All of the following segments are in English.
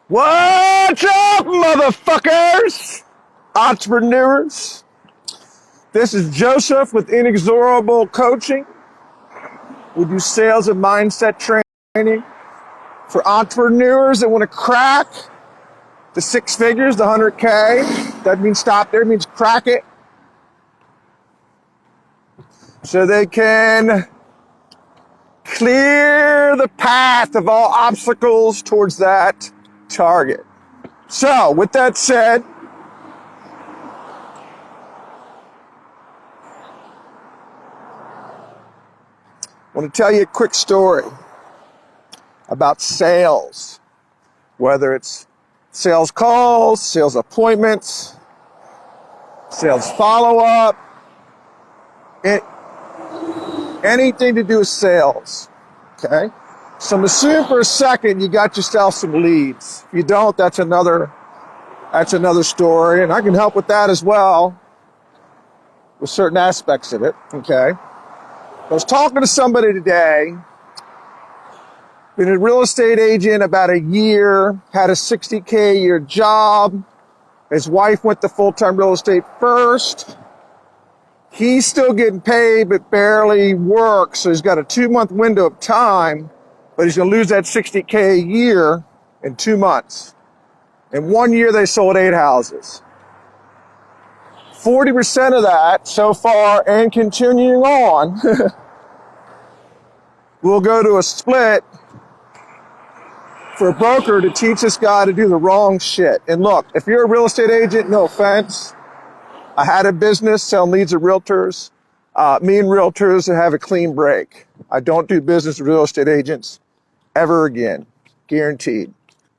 What's up, motherfuckers? Entrepreneurs. This is Joseph with Inexorable Coaching. We do sales and mindset training for entrepreneurs that want to crack the 6 figures, the 100K. That means stop there, it means crack it. So they can clear the path of all obstacles towards that target. So, with that said, I want to tell you a quick story about sales, whether it's sales calls, sales appointments, sales follow-up, anything to do with sales, okay? So I'm assuming for a second you got yourself some leads. If you don't, that's another story, and I can help with that as well, with certain aspects of it, okay? I was talking to somebody today, been a real estate agent about a year, had a $60K a year job. His wife went to full-time real estate first. He's still getting paid, but barely works, so he's got a 2-month window of time, but he's going to lose that $60K a year in 2 months. In 1 year, they sold 8 houses. 40% of that so far and continuing on will go to a split for a broker to teach this guy to do the wrong shit. And look, if you're a real estate agent, no offense, I had a business selling leads to realtors. Me and realtors have a clean break. I don't do business with real estate agents ever again. Guaranteed.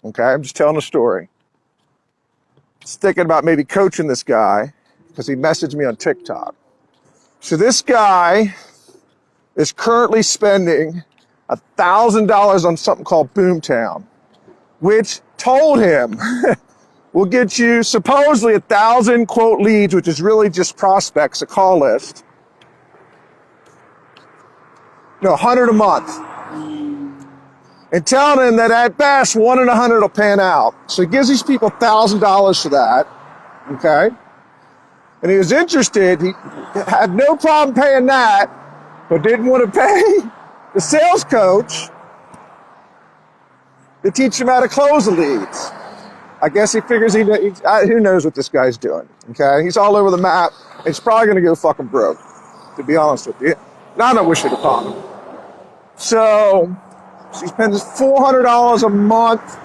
Okay, I'm just telling a story. Just thinking about maybe coaching this guy because he messaged me on TikTok. So this guy is currently spending $1,000 on something called Boomtown, which told him will get you supposedly 1,000 quote leads, which is really just prospects, a call list. 100 a month. And telling him that at best 1 in 100 will pan out. So he gives these people $1,000 for that. Okay? And he was interested. He had no problem paying that, but didn't want to pay the sales coach to teach him how to close the leads. I guess he figures who knows what this guy's doing, okay? He's all over the map. He's probably going to go fucking broke, to be honest with you. I don't wish it upon him. So he spends $400 a month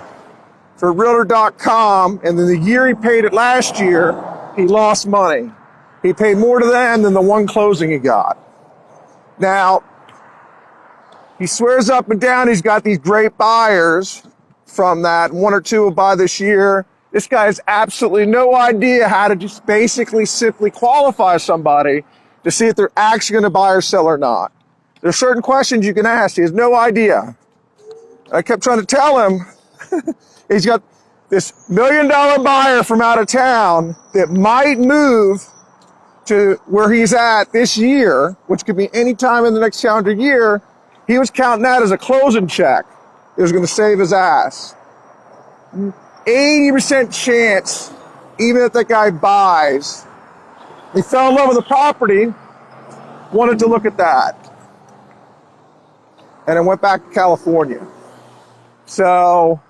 for Realtor.com, and then the year he paid it last year, he lost money. He paid more to them than the one closing he got. Now, he swears up and down he's got these great buyers from that. 1 or 2 will buy this year. This guy has absolutely no idea how to just basically simply qualify somebody to see if they're actually going to buy or sell or not. There's certain questions you can ask. He has no idea. I kept trying to tell him he's got this $1 million buyer from out of town that might move to where he's at this year, which could be any time in the next calendar year. He was counting that as a closing check. It was going to save his ass. 80% chance, even if that guy buys. He fell in love with the property, wanted to look at that. And then went back to California. So,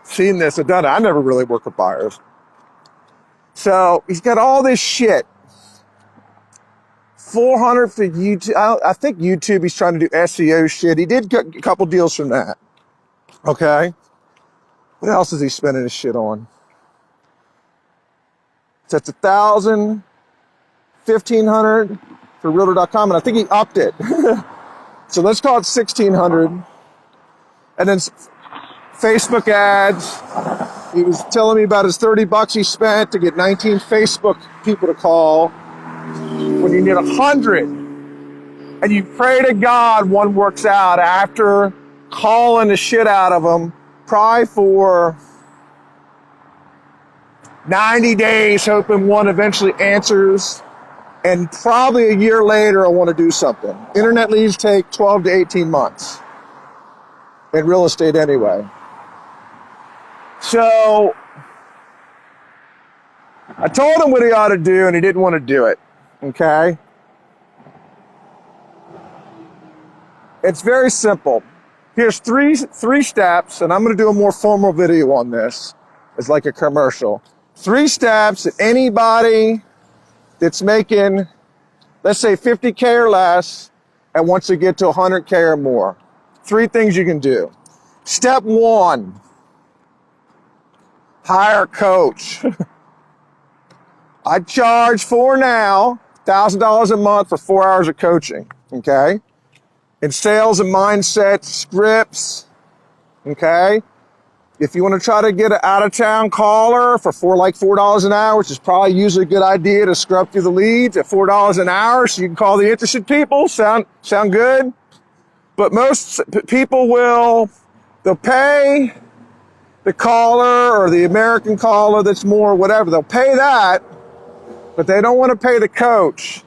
seen this, I've done it. I never really work with buyers. So, he's got all this shit. 400 for YouTube. I think YouTube, he's trying to do SEO shit. He did get a couple deals from that. Okay. What else is he spending his shit on? So it's 1,000, 1,500 for Realtor.com, and I think he upped it. So let's call it 1,600. And then Facebook ads. He was telling me about his $30 he spent to get 19 Facebook people to call. When you need 100, and you pray to God one works out after calling the shit out of them, probably for 90 days, hoping one eventually answers, and probably a year later I want to do something. Internet leads take 12 to 18 months. in real estate anyway. So I told him what he ought to do, and he didn't want to do it. Okay? It's very simple. Here's three steps, and I'm going to do a more formal video on this. It's like a commercial. 3 steps that anybody that's making, let's say 50K or less, and wants to get to 100K or more. 3 things you can do. Step 1, hire a coach. I charge for now $1,000 a month for 4 hours of coaching, okay? In sales and mindset, scripts, okay? If you want to try to get an out-of-town caller for $4 an hour, which is probably usually a good idea to scrub through the leads at $4 an hour so you can call the interested people. Sound good? But most people they'll pay the caller or the American caller that's more whatever. They'll pay that, but they don't want to pay the coach.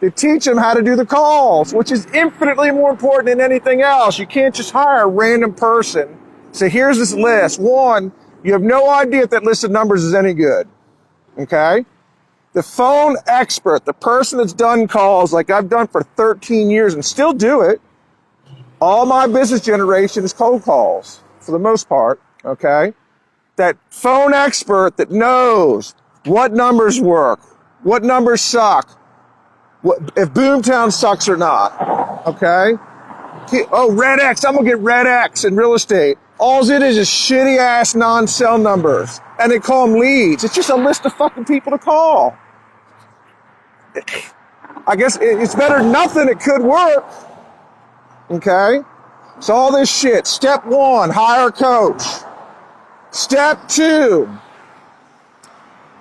They teach them how to do the calls, which is infinitely more important than anything else. You can't just hire a random person. So here's this list. 1, you have no idea if that list of numbers is any good. Okay? The phone expert, the person that's done calls like I've done for 13 years and still do it. All my business generation is cold calls for the most part. Okay? That phone expert that knows what numbers work, what numbers suck, if Boomtown sucks or not. Okay? Oh, Red X, I'm gonna get Red X in real estate. All it is shitty ass non-cell numbers. And they call them leads. It's just a list of fucking people to call. I guess it's better than nothing. It could work. Okay? So all this shit. Step 1, hire a coach. Step 2,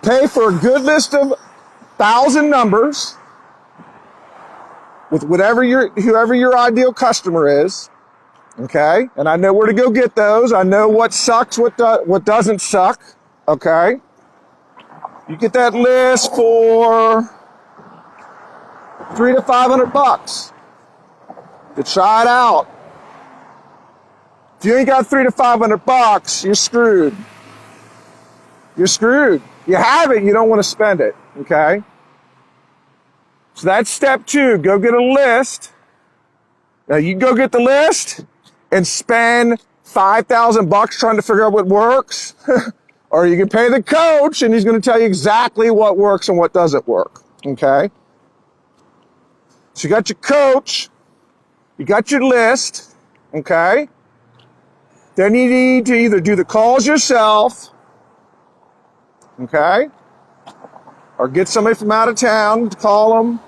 pay for a good list of 1,000 numbers with whoever your ideal customer is. Okay, and I know where to go get those. I know what sucks, what doesn't suck. Okay, you get that list for $300 to $500 to try it out. If you ain't got $300 to $500, you're screwed. You're screwed. You have it, you don't want to spend it. Okay, so that's step 2. Go get a list. Now you go get the list and spend $5,000 trying to figure out what works, or you can pay the coach and he's going to tell you exactly what works and what doesn't work. Okay? So you got your coach, you got your list, okay? Then you need to either do the calls yourself, okay? Or get somebody from out of town to call them.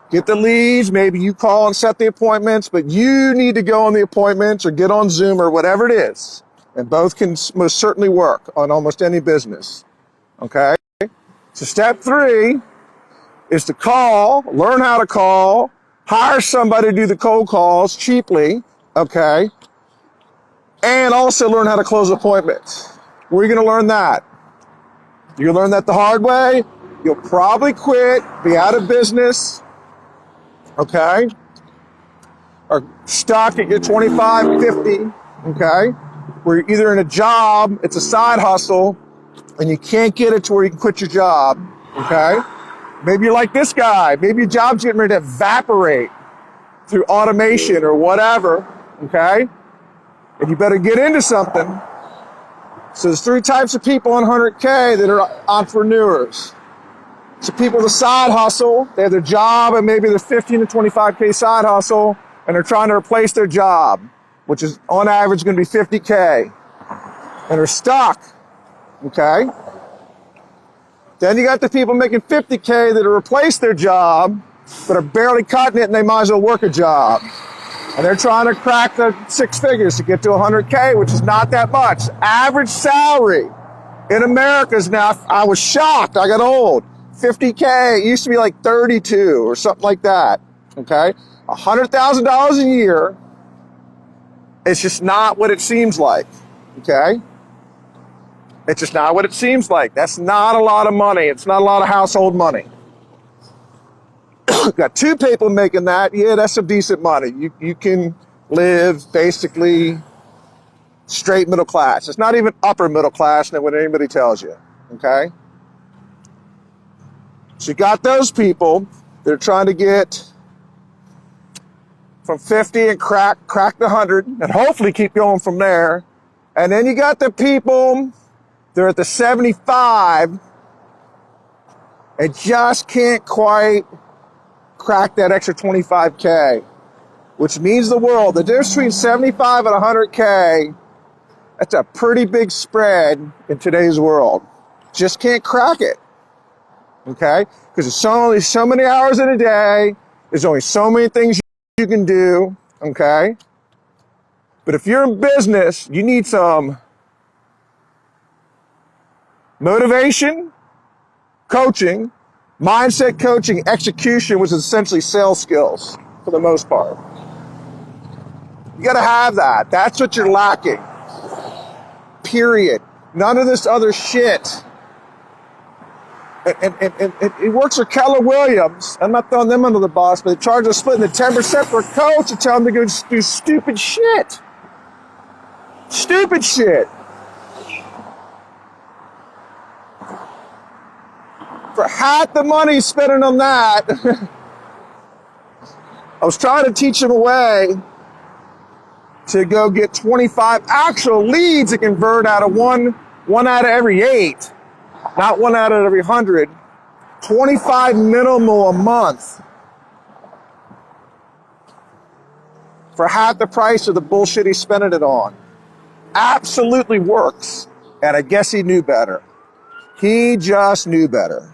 Get the leads, maybe you call and set the appointments, but you need to go on the appointments or get on Zoom or whatever it is. And both can most certainly work on almost any business. Okay? So step 3 is to call, learn how to call, hire somebody to do the cold calls cheaply, okay? And also learn how to close appointments. Where are you going to learn that? You're going to learn that the hard way. You'll probably quit, be out of business, okay? Or stuck at your 25, 50, okay? Where you're either in a job, it's a side hustle, and you can't get it to where you can quit your job, okay? Maybe you're like this guy. Maybe your job's getting ready to evaporate through automation or whatever, okay? And you better get into something. So there's 3 types of people on 100K that are entrepreneurs. So people with a side hustle, they have their job and maybe their 15 to 25K side hustle, and they're trying to replace their job, which is on average going to be 50K, and they're stuck, okay? Then you got the people making 50K that have replaced their job, but are barely cutting it, and they might as well work a job. And they're trying to crack the 6 figures to get to 100K, which is not that much. Average salary in America is now, I was shocked, I got old. 50K, it used to be like 32 or something like that, okay? $100,000 a year, it's just not what it seems like, okay? It's just not what it seems like. That's not a lot of money. It's not a lot of household money. Got 2 people making that, yeah, that's some decent money. You can live basically straight middle class. It's not even upper middle class than what anybody tells you, okay? So you got those people that are trying to get from 50 and crack the 100 and hopefully keep going from there. And then you got the people that are at the 75 and just can't quite crack that extra 25K, which means the world. The difference between 75 and 100K, that's a pretty big spread in today's world. Just can't crack it, okay? Because there's only so many hours in a day. There's only so many things you can do, okay? But if you're in business, you need some motivation, coaching, mindset coaching, execution, which is essentially sales skills for the most part. You got to have that. That's what you're lacking. Period. None of this other shit. And it works for Keller Williams. I'm not throwing them under the bus, but they charge us splitting the 10% for a coach and tell them to go do stupid shit. Stupid shit. For half the money spending on that, I was trying to teach them a way to go get 25 actual leads and convert out of one out of every 8, not 1 out of every 100, 25 minimal a month for half the price of the bullshit he's spending it on. Absolutely works. And I guess he knew better. He just knew better.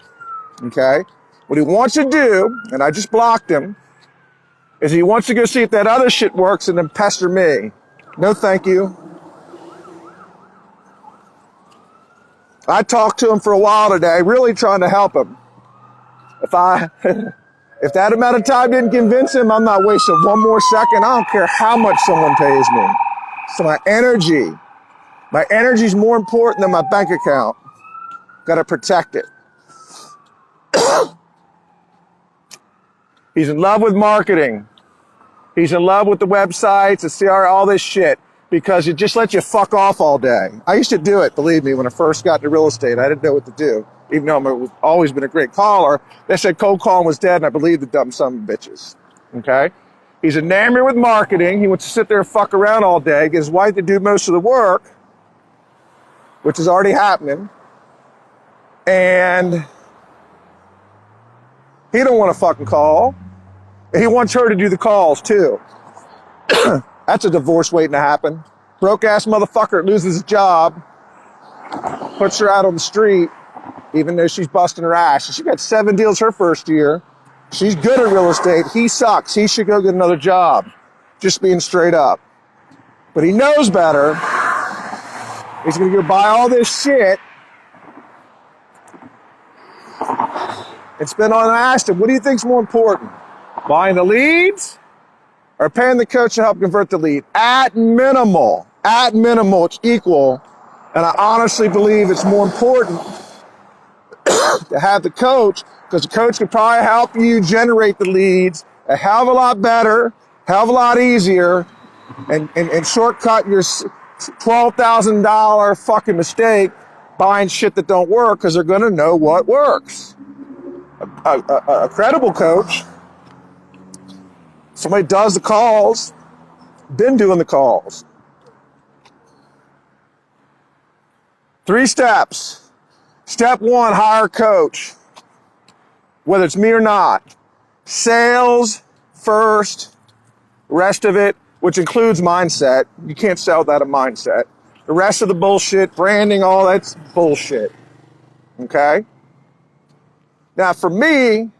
Okay? What he wants to do, and I just blocked him, is he wants to go see if that other shit works and then pester me. No thank you. I talked to him for a while today, really trying to help him. If that amount of time didn't convince him, I'm not wasting one more second. I don't care how much someone pays me. So my energy is more important than my bank account. Got to protect it. He's in love with marketing. He's in love with the websites, the CR, all this shit, because it just lets you fuck off all day. I used to do it, believe me, when I first got into real estate. I didn't know what to do, even though I've always been a great caller. They said cold calling was dead, and I believed the dumb son of bitches. Okay? He's enamored with marketing. He wants to sit there and fuck around all day, get his wife to do most of the work, which is already happening. And he don't want to fucking call. He wants her to do the calls too. That's a divorce waiting to happen. Broke ass motherfucker loses his job, puts her out on the street, even though she's busting her ass. She got 7 deals her first year. She's good at real estate. He sucks. He should go get another job. Just being straight up. But he knows better. He's gonna go buy all this shit and spend on. I asked him, what do you think's more important? Buying the leads or paying the coach to help convert the lead? At minimal, it's equal. And I honestly believe it's more important to have the coach, because the coach can probably help you generate the leads a hell of a lot better, hell of a lot easier, and shortcut your $12,000 fucking mistake buying shit that don't work, because they're going to know what works. A credible coach, somebody does the calls, been doing the calls. 3 steps. Step 1, hire a coach, whether it's me or not. Sales first, rest of it, which includes mindset. You can't sell without a mindset. The rest of the bullshit, branding, all that's bullshit. Okay? Now, for me,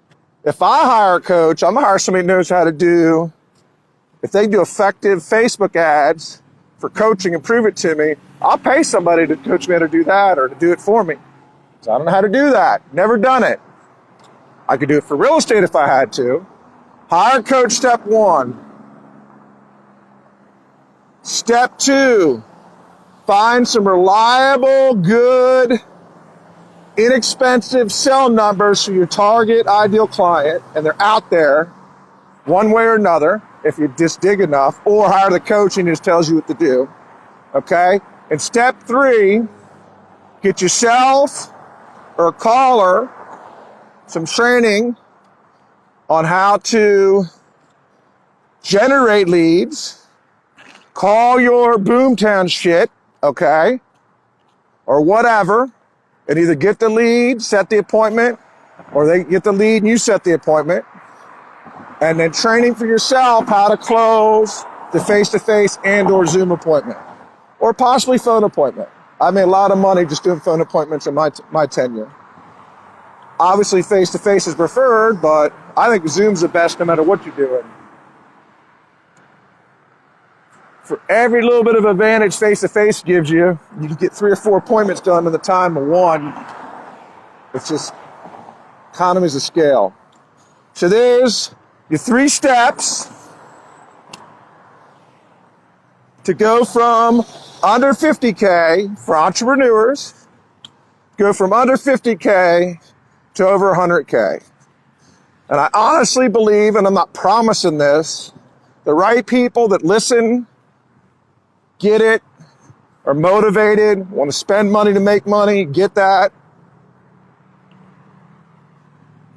if I hire a coach, I'm going to hire somebody who knows how to do, if they do effective Facebook ads for coaching and prove it to me, I'll pay somebody to coach me how to do that or to do it for me. So I don't know how to do that. Never done it. I could do it for real estate if I had to. Hire a coach, step 1. Step 2, find some reliable, good, inexpensive cell numbers for your target ideal client, and they're out there. one way or another, if you just dig enough, or hire the coach and just tells you what to do. Okay? And step 3, get yourself or a caller some training on how to generate leads, call your boomtown shit, okay, or whatever, and either get the lead, set the appointment, or they get the lead and you set the appointment, and then training for yourself how to close the face-to-face and or Zoom appointment, or possibly phone appointment. I made a lot of money just doing phone appointments in my tenure. Obviously, face-to-face is preferred, but I think Zoom's the best no matter what you're doing. For every little bit of advantage face-to-face gives you, you can get 3 or 4 appointments done in the time of one. It's just economies of scale. So there's your 3 steps to go from under 50K for entrepreneurs, go from under 50K to over 100K. And I honestly believe, and I'm not promising this, the right people that listen, get it, are motivated, want to spend money to make money, get that,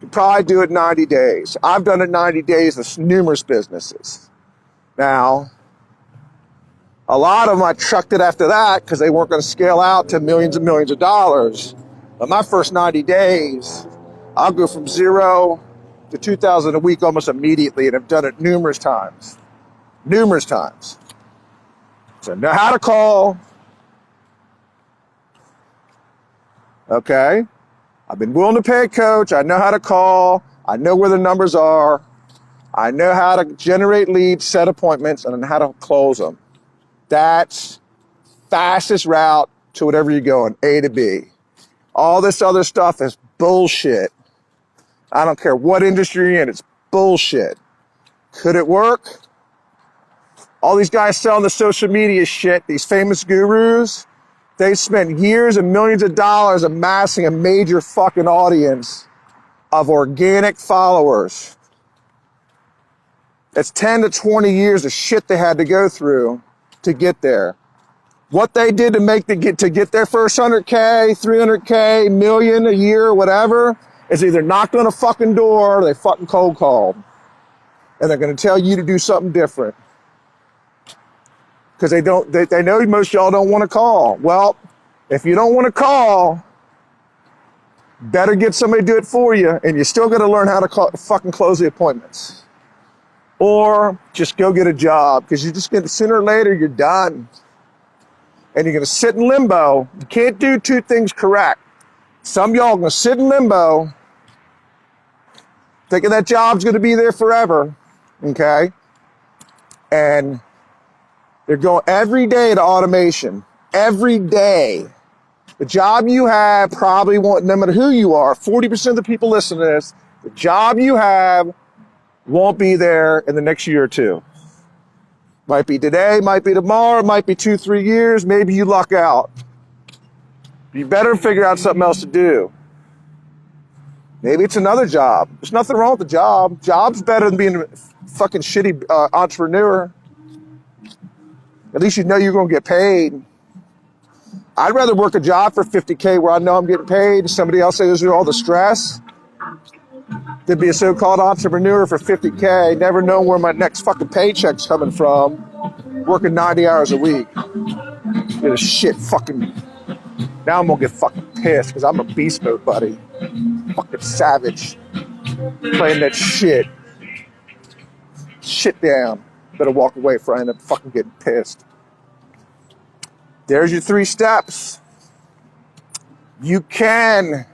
you probably do it 90 days. I've done it 90 days with numerous businesses. Now, a lot of them I trucked it after that because they weren't going to scale out to millions and millions of dollars. But my first 90 days, I'll go from 0 to 2,000 a week almost immediately, and I've done it numerous times. Numerous times. So I know how to call. Okay? I've been willing to pay a coach. I know how to call. I know where the numbers are. I know how to generate leads, set appointments, and how to close them. That's fastest route to whatever you're going, A to B. All this other stuff is bullshit. I don't care what industry you're in, it's bullshit. Could it work? All these guys selling the social media shit, these famous gurus, they spent years and millions of dollars amassing a major fucking audience of organic followers. It's 10 to 20 years of shit they had to go through to get there. What they did to get their first 100K, 300K, million a year, whatever, is either knocked on a fucking door or they fucking cold called. And they're going to tell you to do something different. Because they know most of y'all don't want to call. Well, if you don't want to call, better get somebody to do it for you, and you're still going to learn how to fucking close the appointments. Or just go get a job, because you're just going to, sooner or later, you're done. And you're going to sit in limbo. You can't do 2 things correct. Some of y'all are going to sit in limbo, thinking that job's going to be there forever, okay? And they're going every day to automation. Every day. The job you have probably won't, no matter who you are, 40% of the people listening to this, the job you have won't be there in the next year or 2. Might be today, might be tomorrow, might be 2-3 years, maybe you luck out. You better figure out something else to do. Maybe it's another job. There's nothing wrong with the job. Job's better than being a fucking shitty entrepreneur. At least you know you're going to get paid. I'd rather work a job for 50K where I know I'm getting paid and somebody else says there's all the stress than be a so-called entrepreneur for 50K, never know where my next fucking paycheck's coming from, working 90 hours a week. Get a shit fucking... Now I'm going to get fucking pissed because I'm a beast mode, buddy. Fucking savage. Playing that shit. Shit down. Better walk away before I end up fucking getting pissed. There's your 3 steps. You can,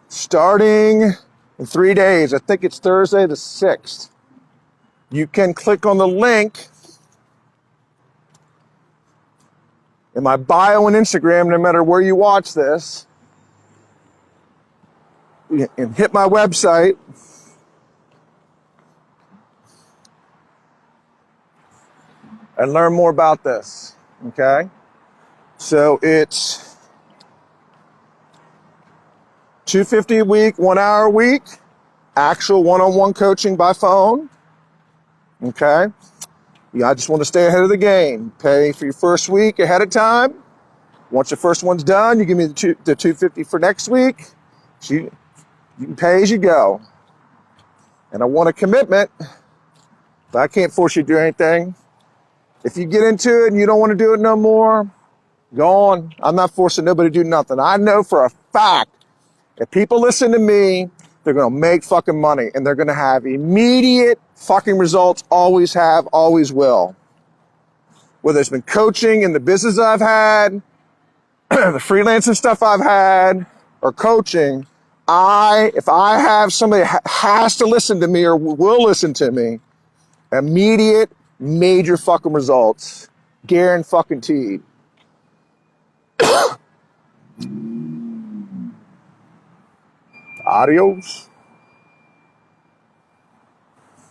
starting in 3 days, I think it's Thursday the 6th, you can click on the link in my bio on Instagram, no matter where you watch this, and hit my website. And learn more about this, okay? So it's $250 a week, 1 hour a week, actual one-on-one coaching by phone. Okay? Yeah, I just want to stay ahead of the game. Pay for your first week ahead of time. Once the first one's done, you give me the $250 for next week. So you can pay as you go. And I want a commitment, but I can't force you to do anything. If you get into it and you don't want to do it no more, go on. I'm not forcing nobody to do nothing. I know for a fact if people listen to me, they're going to make fucking money and they're going to have immediate fucking results. Always have, always will. Whether it's been coaching in the business I've had, the freelancing stuff I've had, or coaching, if I have somebody that has to listen to me or will listen to me, immediate major fucking results. Guaranteed. Adios.